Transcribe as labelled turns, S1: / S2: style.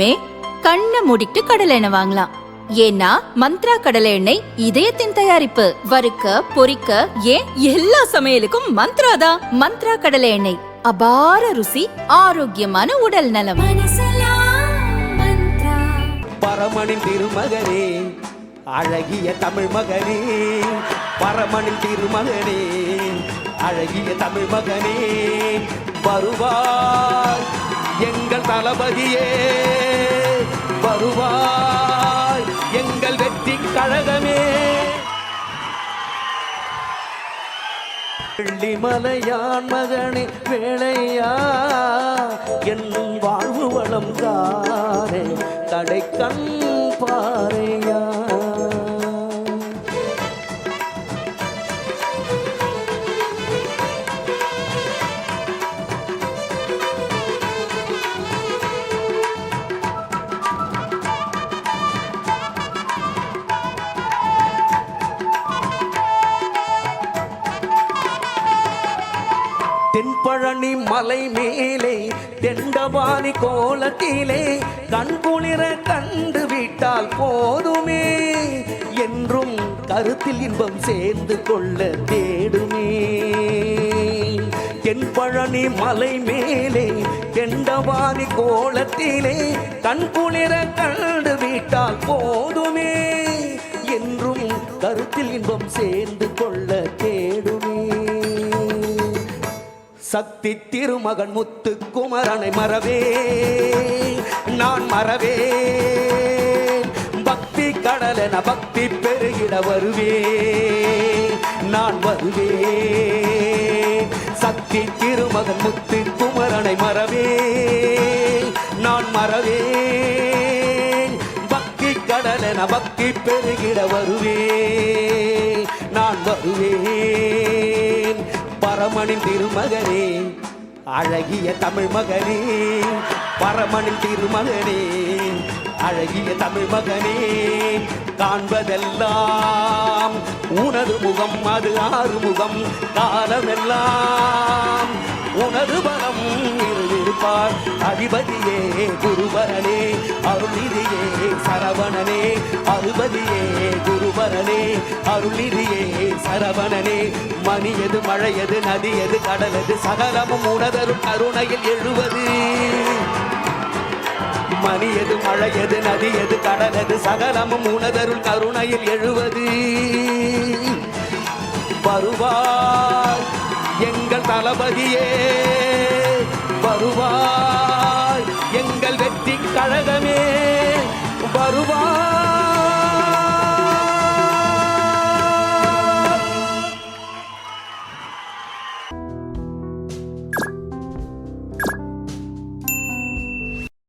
S1: இனிமே கண்ணை மூடிட்டு கடலை எண்ணெய் வாங்கலாம். ஏன்னா மந்த்ரா கடலை எண்ணெய் இதயத்தின் தயாரிப்பு. வறுக்க பொரிக்க ஏன் எல்லா சமையலுக்கும் மந்த்ரா தான். மந்த்ரா கடலை எண்ணெய், அபார ருசி, ஆரோக்கியமான உடல் நலம்.
S2: பரமனின் திருமகனே, அழகிய தமிழ் மகனே, பரமனின் திருமகனே, அழகிய தமிழ் மகனே, வருவாய் எங்கள் தளபதியே, வருவாய் எங்கள் வெற்றி கழகமே. வெள்ளிமலையான் மகனே வேளையா, என்னும் வாழ்வு வளம் தானே தடை கண் பாறையா. தென்பழனி மலை மேலே தெண்டவாணி கோலத்திலே கண்குளிர கண்டு விட்டால் போதுமே, என்றும் கருத்தில் இன்பம் சேர்ந்து கொள்ள தேடுமே. தென்பழனி மலை மேலே தெண்டவாணி கோலத்திலே கண்குளிர கண்டு விட்டால் போதுமே, என்றும் கருத்தில் இன்பம் சேர்ந்து கொள்ள தேடுமே. சக்தி திருமகன் முத்து குமரனை மறவே நான் மறவே, பக்தி கடலென பக்தி பெருகிட வருவே நான் வருவே. சக்தி திருமகன் முத்து குமரனை மறவே நான் மறவே, பக்தி கடலென பக்தி பெருகிட வருவே நான் வருவேன். பரமனின் திருமகனே, அழகிய தமிழ் மகனே, பரமனின் திருமகனே, அழகிய தமிழ் மகனே, காண்பதெல்லாம் உனது முகம், அது ஆறுமுகம், காலமெல்லாம் உனது பலம் இருப்பார். அதிபதியே குருபரனே, அருள்நிதியே சரவணனே, அதிபதியே குருபரனே, அருள்நிதியே சரவணனே. மணியது மழையது நதியது கடலது சகலமும் உனதரும் கருணையில் எழுவது. மணியது மழையது நதியது கடலது சகலமும் உனதருள் கருணையில் எழுவது. வருவாய் எங்கள் தளபதியே, வருவாய்